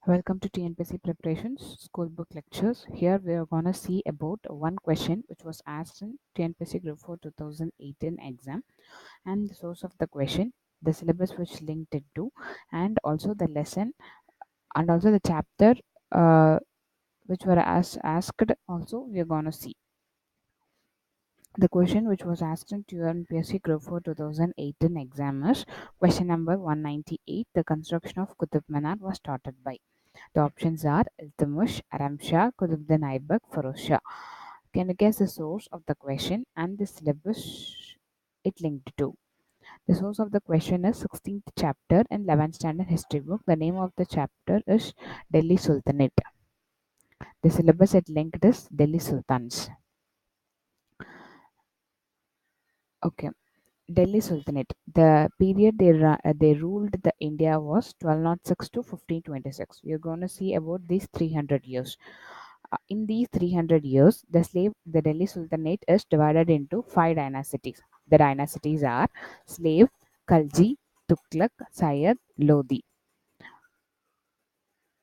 Welcome to TNPSC Preparations School Book Lectures. Here we are gonna see about one question which was asked in TNPSC Group 4 2018 exam, and the source of the question, the syllabus which linked it to, and also the lesson and also the chapter uh, which were asked. Also, we are gonna see the question which was asked in TNPSC Group 4 2018 exam is question number 198. The construction of Qutb Minar was started by. The options are Iltutmish, Aram Shah, Qutbuddin Aibak, Feroz Shah. Can you guess the source of the question and the syllabus it linked to? The source of the question is 16th chapter in 11th standard history book. The name of the chapter is Delhi Sultanate. The syllabus it linked is Delhi Sultans. Okay. Delhi Sultanate. The period they ruled the India was 1206 to 1526. We are going to see about these 300 years. In these 300 years, the Delhi Sultanate is divided into five dynasties. The dynasties are Slave, Khalji, Tughlaq, Sayyid, Lodi.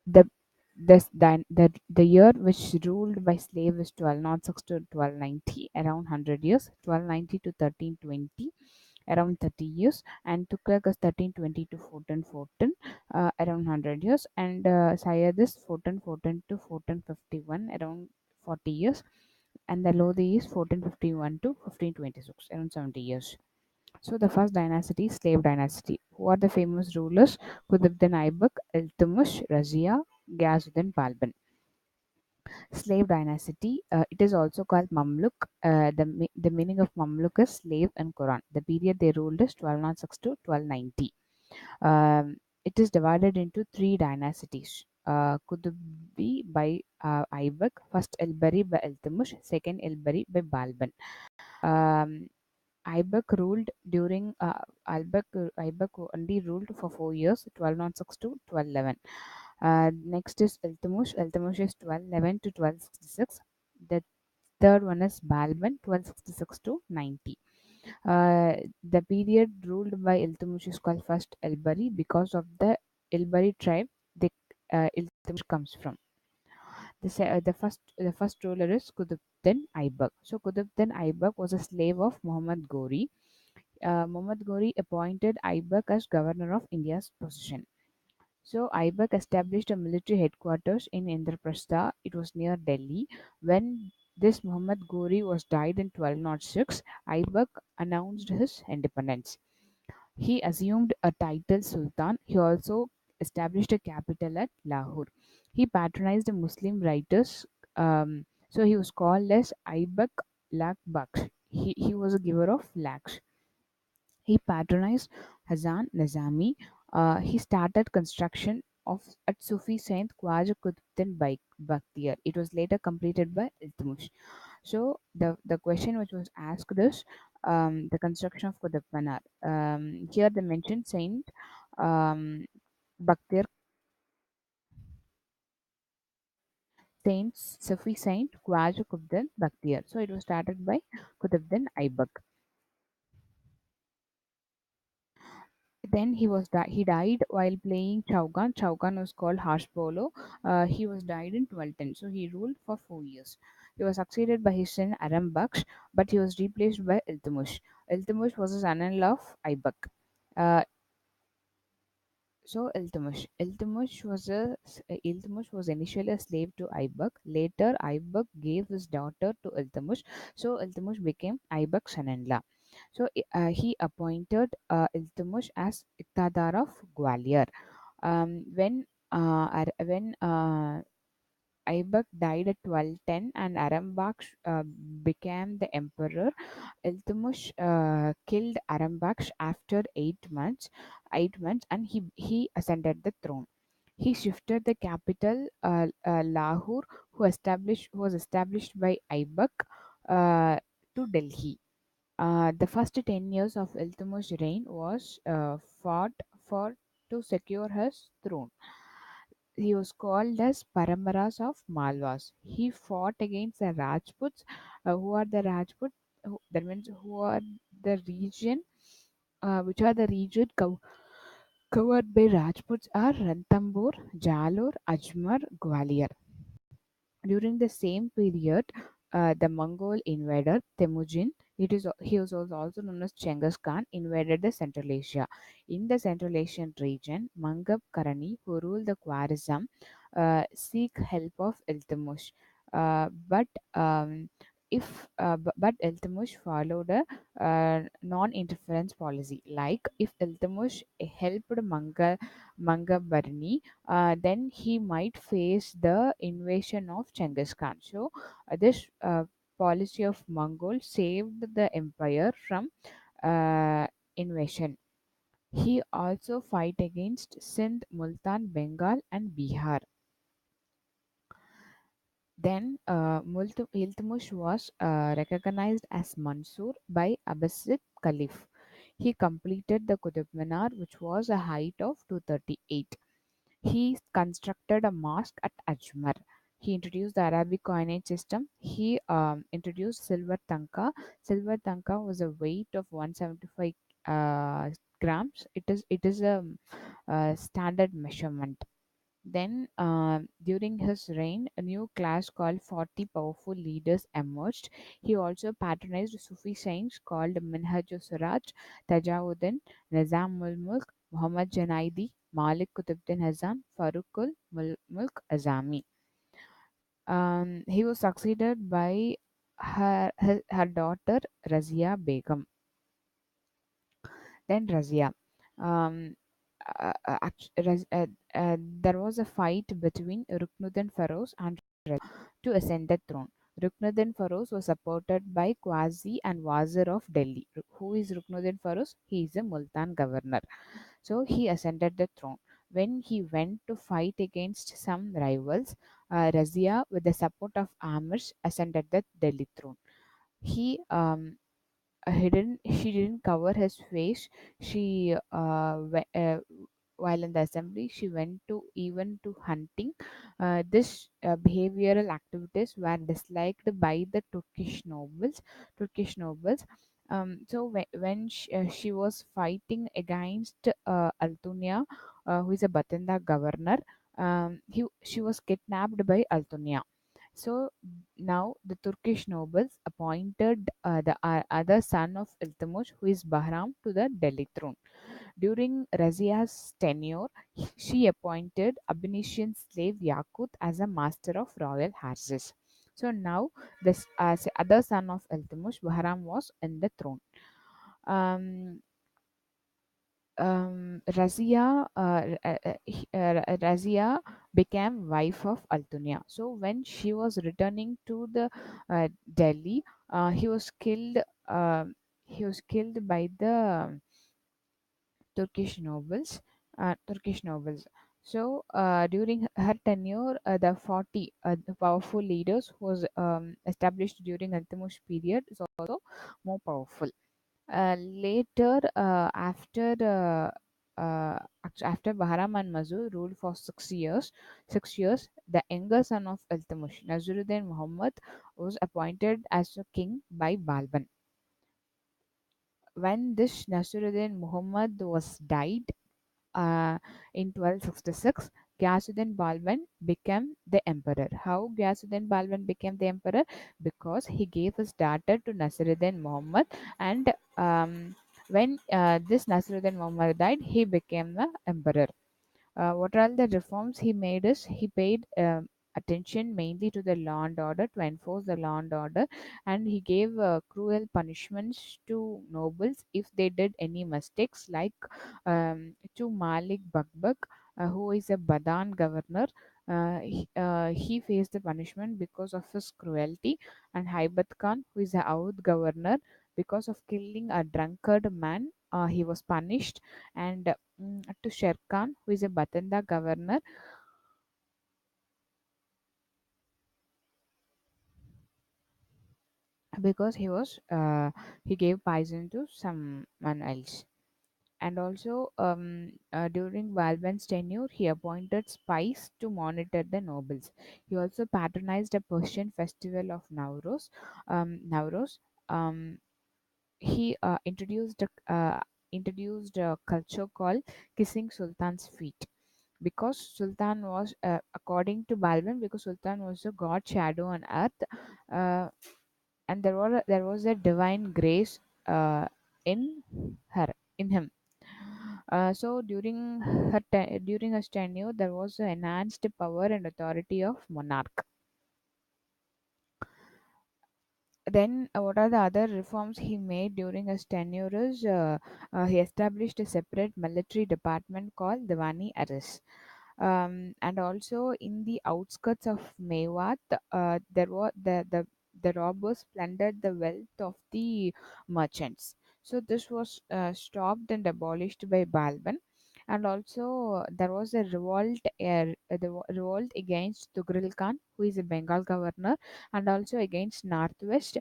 The the year which ruled by slave is 1206 to 1290, around 100 years. 1290 to 1320, around 30 years, and Tughlaq is 1320 to 1414, around 100 years, and Sayyid is 1414 to 1451, around 40 years, and the Lodi is 1451 to 1526, around 70 years. So the first dynasty, slave dynasty. Who are the famous rulers? Qutbuddin Aibak, Iltutmish, Razia, Ghiyasuddin Balban. Slave dynasty. It is also called Mamluk. The meaning of Mamluk is slave in Quran. The period they ruled is 1206 to 1290. It is divided into three dynasties. Qutbi by Aibak, first Elbari by Iltutmish, second Elbari by Balban. Um, Aibak ruled during Aibak only ruled for 4 years, 1206 to 1211. Next is Iltutmish. Iltutmish is 1211 to 1266. The third one is Balban, 1266 to 90. The period ruled by Iltutmish is called first Elbari because of the Elbari tribe the Iltutmish comes from. The first ruler is Qutbuddin Aibak. So Qutbuddin Aibak was a slave of Muhammad Ghori. Muhammad Ghori appointed Aibak as governor of India's possession. So Aibak established a military headquarters in Indraprastha. It was near Delhi. When this Muhammad Ghori was died in 1206, Aibak announced his independence. He assumed a title Sultan. He also established a capital at Lahore. He patronized the Muslim writers. So he was called as Aibak Lak Baksh. He was a giver of lakhs. He patronized Hassan Nizami. He started construction of at Sufi Saint Khwaja Qutbuddin Bakhtiar. It was later completed by Iltutmish. So the question which was asked is the construction of Qutb Minar. Here they mentioned Saint um, Bakhtiar, Saint Sufi Saint Khwaja Qutbuddin Bakhtiar. So it was started by Qutbuddin Aibak. Then he died while playing Chaugan. Chaugan was called harsh polo. He was died in 1210. So he ruled for 4 years. He was succeeded by his son Aram Baksh, but he was replaced by Iltutmish. Iltutmish was a son-in-law of Aibak. Uh, so Iltutmish was initially a slave to Aibak. Later, Aibak gave his daughter to Iltutmish. So Iltutmish became Aibak's son-in-law. So he appointed Iltutmish as Iqtadar of Gwalior. When Aibak died at 1210 and Arambaksh became the emperor, Iltutmish killed Arambaksh after 8 months. 8 months, and he ascended the throne. He shifted the capital, Lahore, who was established by Aibak, to Delhi. The first 10 years of Iltutmish's reign was fought for to secure his throne. He was called as Paramaras of Malwas. He fought against the Rajputs. Who are the Rajputs? That means who are the region, which are the region covered by Rajputs are Ranthambore, Jalore, Ajmer, Gwalior. During the same period, the Mongol invader Temujin, he was also known as Genghis Khan, invaded the Central Asia. In the Central Asian region, Mangab Karani, who ruled the Khwarizm, seek help of Iltutmish. But if but Iltutmish followed a non-interference policy. Like if Iltutmish helped Mangabarni, then he might face the invasion of Genghis Khan. So, this policy of Mongol saved the empire from uh, invasion. He also fight against Sindh, Multan, Bengal, and Bihar. Then Iltutmish was recognized as Mansur by Abbasid Caliph. He completed the Qutb Minar, which was a height of 238. He constructed a mosque at Ajmer. He introduced the Arabic coinage system. He introduced silver tanka. Silver tanka was a weight of 175 grams. It is a standard measurement. Then, during his reign, a new class called 40 powerful leaders emerged. He also patronized Sufi saints called Minhaj Suraj, Tajawuddin, Nizamul Mulk, Muhammad Janaidi, Malik Qutbuddin Hasan, Farooqul Mulk Azami. He was succeeded by her daughter Razia Begum. Then Razia. Um, there was a fight between Ruknuddin Feroz and to ascend the throne. Ruknuddin Feroz was supported by Qazi and Wazir of Delhi. Who is Ruknuddin Feroz? He is a Multan governor. So he ascended the throne. When he went to fight against some rivals, Razia, with the support of Amirs, ascended the Delhi throne. He she didn't cover his face. She while in the assembly she went to even to hunting. This behavioral activities were disliked by the Turkish nobles. So when she was fighting against Altunia, who is a Batanda governor, she was kidnapped by Altunia. So now the Turkish nobles appointed the other son of Iltutmish, who is Bahram, to the Delhi throne. During Razia's tenure, she appointed Abinician slave Yakut as a master of royal horses. So now this other son of Iltutmish, Bahram, was in the throne. Um, Razia became wife of Altunia. So when she was returning to the Delhi, he was killed. He was killed by the Turkish nobles. Turkish nobles. So during her tenure, the 40 powerful leaders was established during Iltutmish period is also more powerful. Later, after Bahram and Mazur ruled for 6 years, the younger son of Iltutmish, Nazaruddin Muhammad, was appointed as a king by Balban. When this Nazaruddin Muhammad was died in 1266, Ghiyasuddin Balban became the emperor. How Ghiyasuddin Balban became the emperor? Because he gave his daughter to Nasiruddin Muhammad, and when this Nasiruddin Muhammad died, he became the emperor. What are the reforms he made is he paid attention mainly to the law and order, to enforce the law and order, and he gave cruel punishments to nobles if they did any mistakes, like to Malik Bakbak, who is a Badan governor. He faced the punishment because of his cruelty, and Haibat Khan, who is a Oudh governor, because of killing a drunkard man, he was punished, and to Sher Khan, who is a Batanda governor, because he gave poison to someone else. And also, during Balban's tenure, he appointed spies to monitor the nobles. He also patronized a Persian festival of Nowruz. Nowruz. Um, he introduced introduced a culture called kissing Sultan's feet. Because Sultan was, according to Balban, because Sultan was a god shadow on earth, uh, and there was a divine grace in her, in him. So during his tenure, there was an enhanced power and authority of monarch. Then, what are the other reforms he made during his tenure? Is he established a separate military department called Diwani Aris. And also in the outskirts of Mewat, there was the robbers plundered the wealth of the merchants. So this was stopped and abolished by Balban. And also there was a revolt against Tughril Khan, who is a Bengal governor, and also against Northwest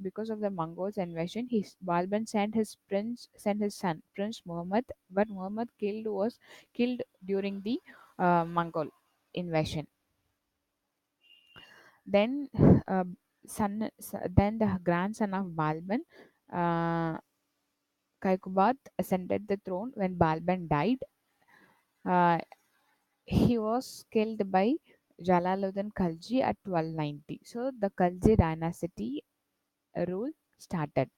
because of the Mongols invasion. His Balban sent his son Prince Muhammad, but Muhammad was killed during the Mongol invasion. Then, uh, then the grandson of Balban, uh, Kaikubad, ascended the throne when Balban died. Uh, he was killed by Jalaluddin Khalji at 1290. So the Khalji dynasty rule started.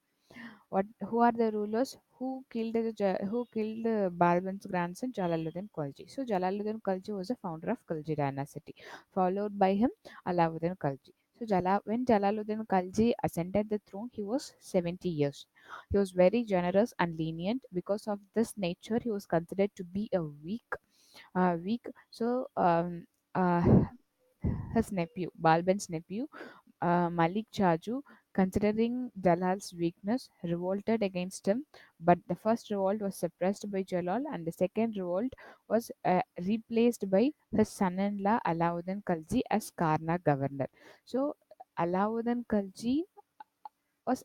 Who are the rulers who killed Balban's grandson Jalaluddin Khalji? So Jalaluddin Khalji was the founder of Khalji dynasty, followed by him Alauddin Khalji. So when Jalaluddin Khalji ascended the throne, he was 70 years. He was very generous and lenient. Because of this nature, he was considered to be a weak. So his nephew, Balban's nephew, Malik Chaju, considering Jalal's weakness, revolted against him. But the first revolt was suppressed by Jalal, and the second revolt was replaced by his son-in-law Alauddin Khalji as Karna governor. So Alauddin Khalji was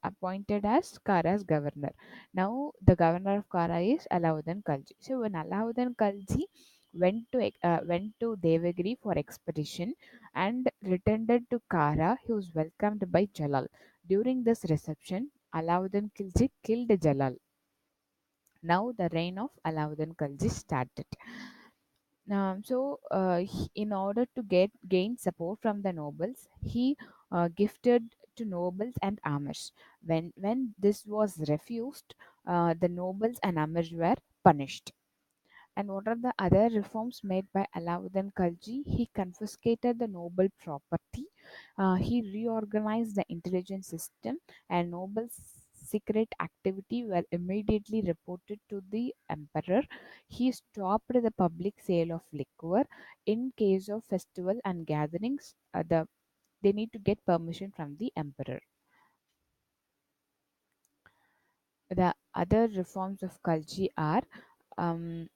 appointed as Kara's governor. Now the governor of Kara is Alauddin Khalji. So when Alauddin Khalji went to Devagiri for expedition and returned to Kara, he was welcomed by Jalal. During this reception, Alauddin Khalji killed Jalal. Now the reign of Alauddin Khalji started. In order to gain support from the nobles, he gifted to nobles and amirs. When this was refused, the nobles and amirs were punished. And what are the other reforms made by Alauddin Khalji? He confiscated the noble property. He reorganized the intelligence system, and noble secret activity were immediately reported to the emperor. He stopped the public sale of liquor. In case of festival and gatherings, they need to get permission from the emperor. The other reforms of Khalji are, um,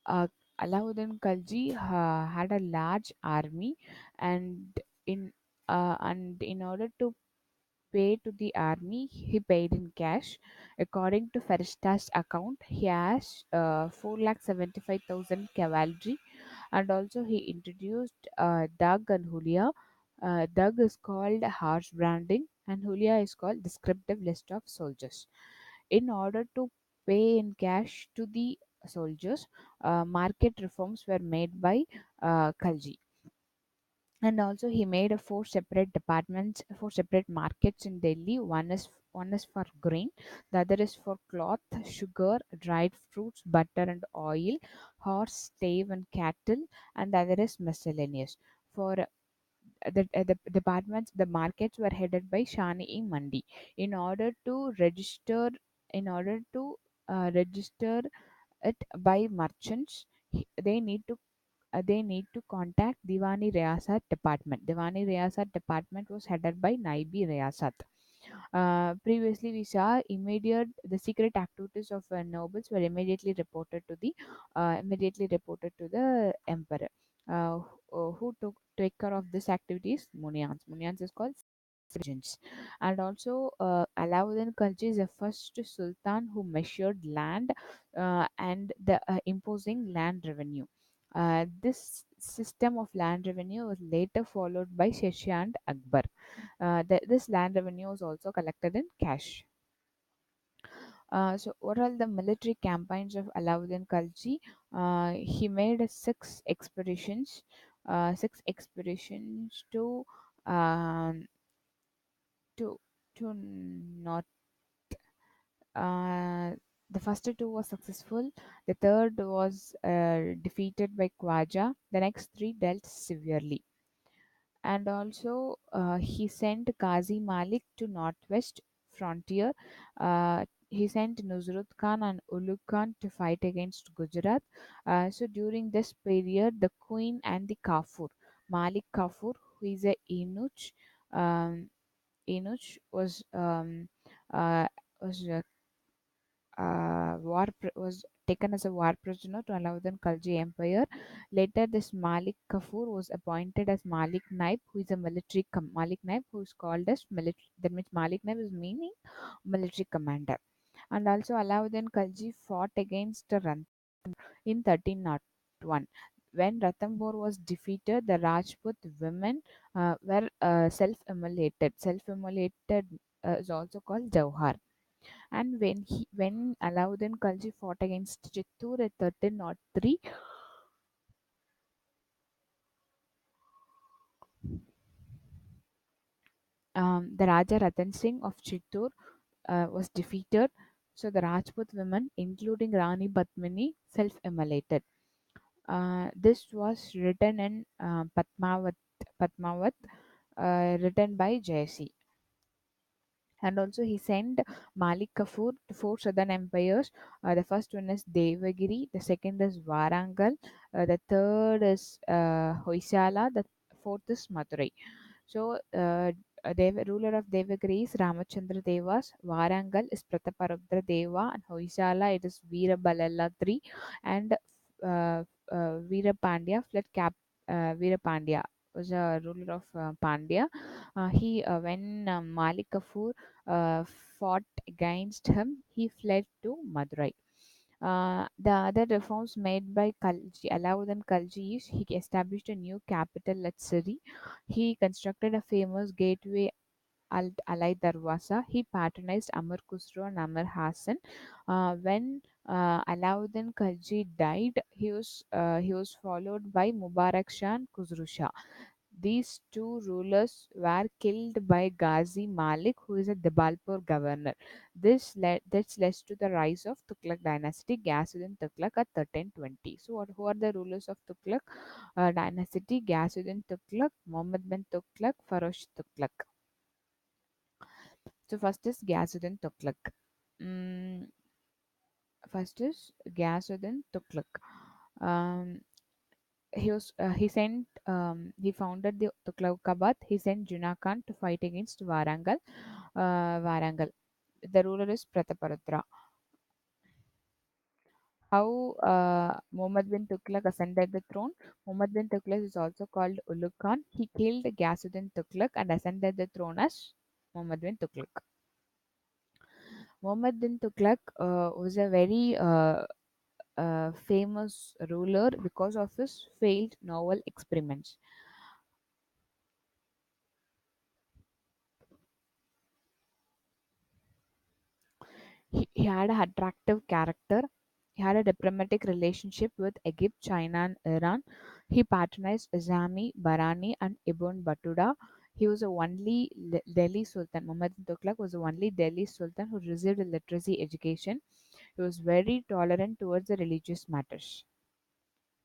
uh, Alauddin Khalji had a large army, and in order to pay to the army, he paid in cash. According to Ferishta's account, he has 4,75,000 cavalry, and also he introduced Dug and Hulia. Dug is called harsh branding, and Hulia is called descriptive list of soldiers. In order to pay in cash to the soldiers, market reforms were made by Khalji. And also he made four separate markets in Delhi. One is for grain, the other is for cloth, sugar, dried fruits, butter and oil, horse, stave and cattle, and the other is miscellaneous. For the departments, the markets were headed by Shani Mandi. In order to register, register it by merchants, they need to contact Diwani Riyasat department. Diwani Riyasat department was headed by Naibi Riyasat. Previously, we saw the secret activities of nobles were immediately reported to the emperor. Who took take care of this activities? Munyans. Munyans is called agents. And also, Alauddin Khalji is the first sultan who measured land and the imposing land revenue. This system of land revenue was later followed by Shesha and Akbar. This land revenue was also collected in cash. So what are the military campaigns of Alauddin Khalji? He made six expeditions um, to not uh, the first two were successful. The third was defeated by Khwaja. The next three dealt severely. And also, he sent Qazi Malik to northwest frontier. He sent Nuzrut Khan and Ulugh Khan to fight against Gujarat. So during this period, the Queen and the Kafur, Malik Kafur, who is a um, Eunuch uh, was was taken as a war prisoner to Alauddin Khalji Empire. Later, this Malik Kafur was appointed as Malik Naib, who is a Malik Naib, who is called as military. That means Malik Naib is meaning military commander. And also, Alauddin Khalji fought against Ranthambore in 1301. When Ranthambore was defeated, the Rajput women were self-immolated. Self-immolated is also called Jauhar. And when Alauddin Khalji fought against Chittoor at 1303, the Raja Ratan Singh of Chittoor was defeated. So the Rajput women, including Rani Padmini, self-immolated. This was written in Padmavat, written by Jayasingh. And also he sent Malik Kafur to four southern empires. The first one is Devagiri, the second is Varangal, the third is Hoysala, the fourth is Madurai. So, ruler of Devagiri is Ramachandra Devas, Varangal is Prataparudra Deva, and Hoysala it is Veerabalala III, and Veerapandya fled Veerapandya was a ruler of Pandya. He when Malik Kafur fought against him, he fled to Madurai. The other reforms made by Alauddin Khalji is he established a new capital at Siri. He constructed a famous gateway Alai Darwaza. He patronized Amir Khusro and Amir Hassan. When Alauddin Khalji died, he was followed by Mubarak Shah and Khusro Shah. These two rulers were killed by Ghazi Malik, who is a Debalpur governor. This led to the rise of Tughlaq dynasty, Ghazhuddin Tughlaq at 1320. So, who are the rulers of Tughlaq dynasty? Ghazhuddin Tughlaq, Muhammad bin Tughlaq, Farosh Tughlaq. So, first is Ghazhuddin Tughlaq. Mm, First is Ghazhuddin Tughlaq. Um, he founded the Tughlaqabad. He sent Jinnah Khan to fight against Varangal. The ruler is Prataparudra. How Muhammad bin Tughlaq ascended the throne? Muhammad bin Tughlaq is also called Ulugh Khan. He killed Ghazzuddin Tughlaq and ascended the throne as Muhammad bin Tughlaq. Muhammad bin Tughlaq was a very famous ruler because of his failed naval experiments. He had an attractive character. He had a diplomatic relationship with Egypt, China, and Iran. He patronized Azami, Barani, and Ibn Battuta. He was the only Delhi Sultan. Muhammad Tughlaq was the only Delhi Sultan who received a literacy education. He was very tolerant towards the religious matters.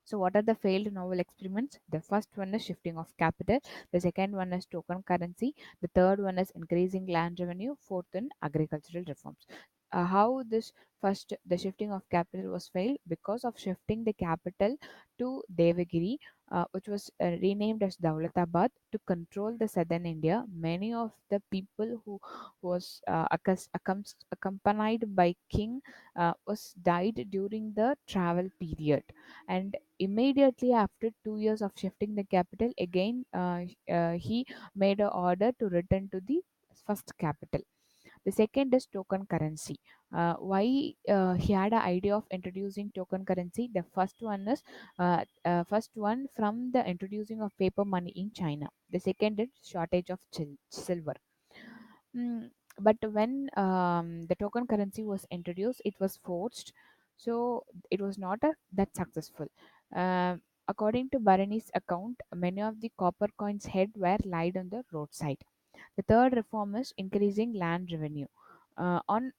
So, what are the failed novel experiments? The first one is shifting of capital. The second one is token currency. The third one is increasing land revenue. Fourth one, agricultural reforms. How this first the shifting of capital was failed because of shifting the capital to Devagiri, which was renamed as Daulatabad to control the southern India. Many of the people who was accompanied by king was died during the travel period, and immediately after 2 years of shifting the capital, again he made an order to return to the first capital. The second is token currency. Why he had an idea of introducing token currency? The first one from the introducing of paper money in China. The second is shortage of silver. Mm, But when the token currency was introduced, it was forged, so it was not that successful. According to Barani's account, many of the copper coins head were laid on the roadside. The third reform is increasing land revenue on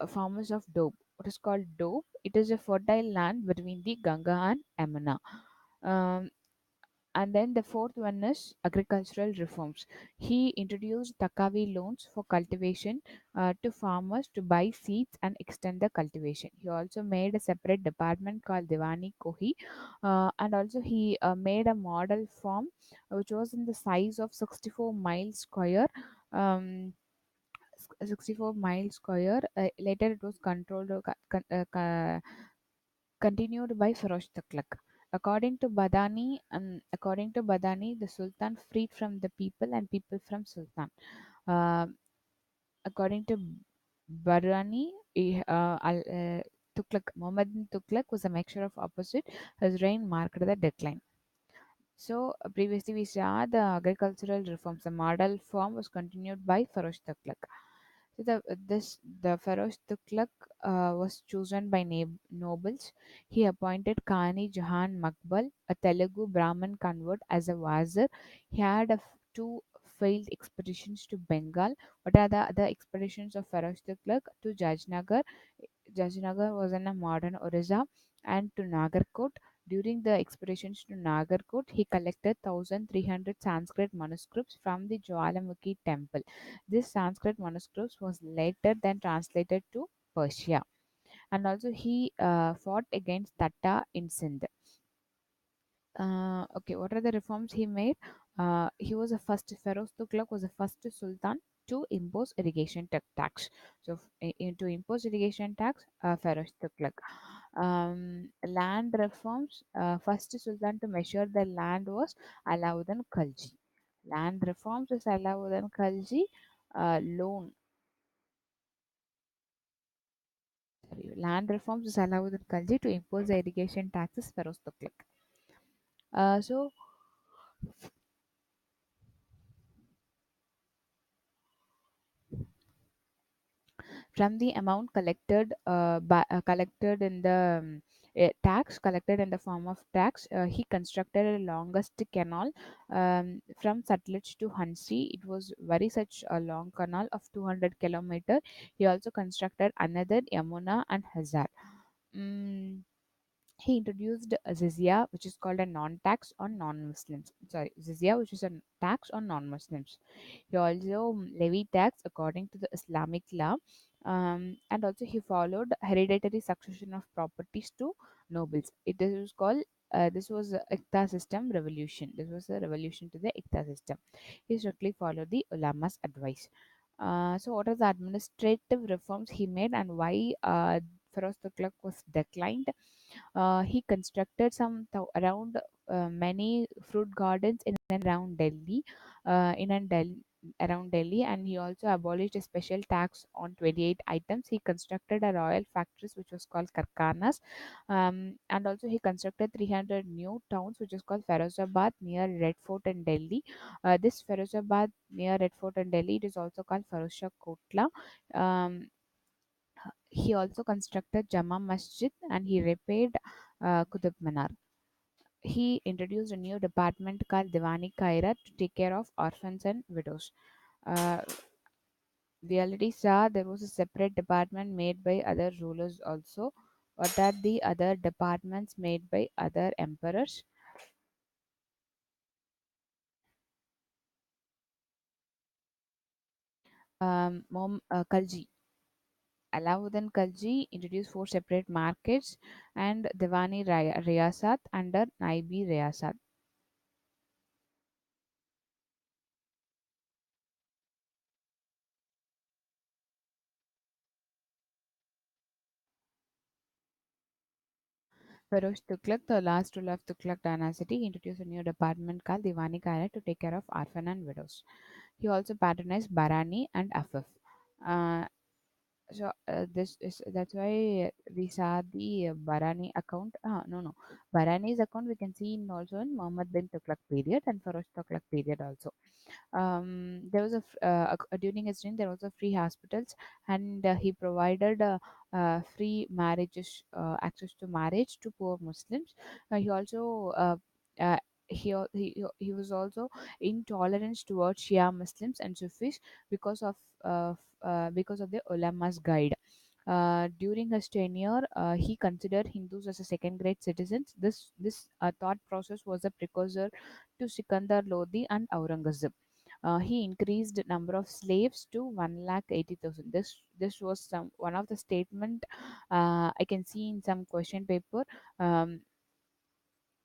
farmers of dope. What is called dope? It is a fertile land between the Ganga and Yamuna. Um, and then the fourth one is agricultural reforms. He introduced Takavi loans for cultivation to farmers to buy seeds and extend the cultivation. He also made a separate department called Diwani Kohi, and also he made a model farm which was in the size of 64 miles square. Um, 64 miles square. Later, it was controlled, continued by Feroz Tughlaq. According to Badani, the Sultan freed from the people and people from Sultan. Uh, According to Barani, Tughlaq, Muhammad bin Tughlaq was a mixture of opposite. His reign marked the decline. So previously we saw the agricultural reforms. The model form was continued by Feroz Tughlaq. So the Feroz Tughlaq was chosen by nobles. He appointed Kani Jahan Makbal, a Telugu Brahmin convert, as a wazir. He had two failed expeditions to Bengal. What are the other expeditions of Feroz Tughlaq? To Jajnagar. Jajnagar was in a modern Orissa, and to Nagarkot. During the expeditions to Nagarkot, he collected 1,300 Sanskrit manuscripts from the Jwalamukhi temple. This Sanskrit manuscripts was later then translated to Persia. And also he fought against Tata in Sindh. Okay, what are the reforms he made? He was the first, Feroz Tughlaq was the first Sultan to impose irrigation tax. So, to impose irrigation tax, Feroz Tughlaq. Land reforms, first Sultan to measure the land was Alauddin Khalji. Land reforms is Alauddin Khalji. Land reforms is Alauddin Khalji to impose the irrigation taxes Feroz Tughlaq. So from the amount collected in the tax collected in the form of tax, he constructed a longest canal from Sutlej to Hansi. It was very such a long canal of 200 kilometer. He also constructed another Yamuna and Hazar. Mm, he introduced a jizya, which is called a non-tax on non-Muslims. Sorry, jizya, which is a tax on non-Muslims. He also levied tax according to the Islamic law, and also he followed hereditary succession of properties to nobles. This was called this was a Iqta system revolution. This was a revolution to the Iqta system. He strictly followed the ulama's advice. So, what are the administrative reforms he made, and why Feroz Tughlaq was declined? He constructed around many fruit gardens in and around Delhi, around Delhi, and he also abolished a special tax on 28 items. He constructed a royal factories which was called Karkhanas, and also he constructed 300 new towns which is called Ferozabad near Red Fort in Delhi. This Ferozabad near Red Fort in Delhi, it is also called Ferozshah Kotla. Um, he also constructed Jama Masjid and he repaired Qutb Minar. He introduced a new department called Diwani Kaira to take care of orphans and widows. Uh, we already saw there was a separate department made by other rulers also. What are the other departments made by other emperors? Khalji. Alauddin Khalji introduced four separate markets and Diwani Riyasat under Naibi Riyasat. Feroz Tughlaq, the last ruler of Tughlaq dynasty, introduced a new department called Diwani Kaya to take care of orphan and widows. He also patronized Barani and Afif. Uh, So this is that's why we saw the Barani account. No, Barani's account we can see in also in Muhammad bin Tughlaq period and Feroz Tughlaq period also. There was during his reign there was a free hospitals, and he provided free marriages, access to marriage to poor Muslims. He also uh, he was also intolerant towards Shia Muslims and Sufis because of the ulama's guide. During his tenure, he considered Hindus as a second-grade citizens. This thought process was a precursor to Sikandar Lodi and Aurangzeb. He increased the number of slaves to 1,80,000. This was some one of the statement I can see in some question paper. Um,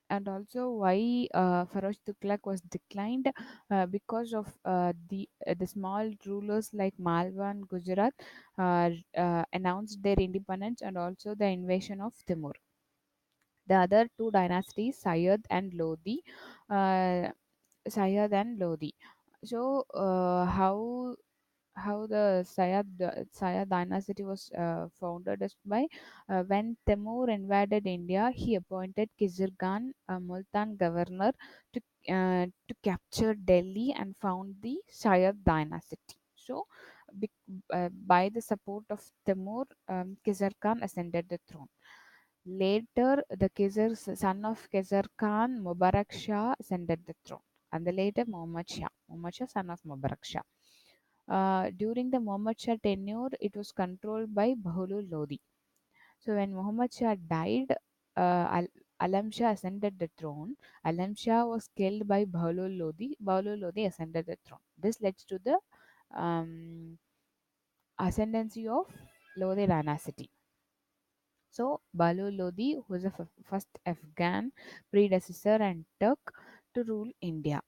and also why Feroz Tughlaq was declined because of the small rulers like Malwa and Gujarat announced their independence, and also the invasion of Timur. The other two dynasties, Syed and Lodi. So how the Sayad dynasty was founded is by when Timur invaded India, he appointed Khizr Khan, a Multan governor, to capture Delhi and found the Sayad dynasty. So, bec- by the support of Timur, Khizr Khan ascended the throne. Later, the son of Khizr Khan, Mubarak Shah, ascended the throne, and the later Muhammad Shah, son of Mubarak Shah. During the Muhammad Shah tenure, it was controlled by Bahulul Lodi. So when Muhammad Shah died, Alam Shah ascended the throne. Alam Shah was killed by Bahulul Lodi. Bahulul Lodi ascended the throne. This led to the um, ascendancy of Lodi dynasty. So Bahulul Lodi was the first Afghan predecessor and Turk to rule India.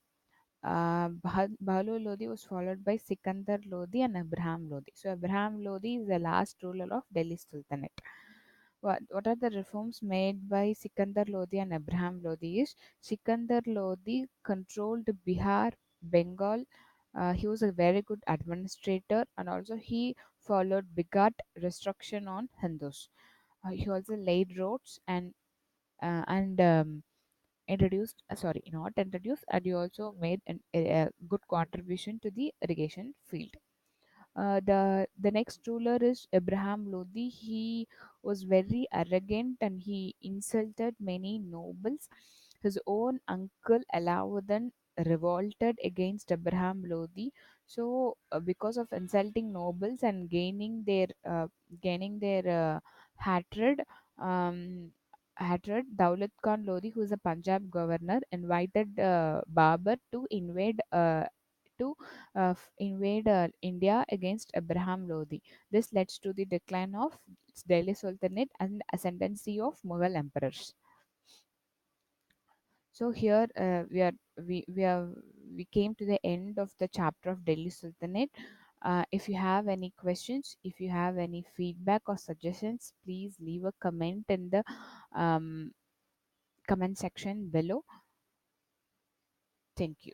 Bahlo Lodi was followed by Sikandar Lodi and Abraham Lodi. So Abraham Lodi is the last ruler of Delhi Sultanate. What are the reforms made by Sikandar Lodi and Abraham Lodi is Sikandar Lodi controlled Bihar, Bengal. He was a very good administrator, and also he followed bigot restriction on Hindus. He also laid roads and introduced sorry not introduced, and he also made a good contribution to the irrigation field. The next ruler is Abraham Lodi. He was very arrogant and he insulted many nobles. His own uncle Alauddin revolted against Abraham Lodi. So, because of insulting nobles and gaining their hatred, um, Daulat Khan Lodi, who is a Punjab governor, invited Babur to invade India against Abraham Lodi. This led to the decline of Delhi Sultanate and ascendancy of Mughal emperors. So here we came to the end of the chapter of Delhi Sultanate. If you have any questions, if you have any feedback or suggestions, please leave a comment in the um, comment section below. Thank you.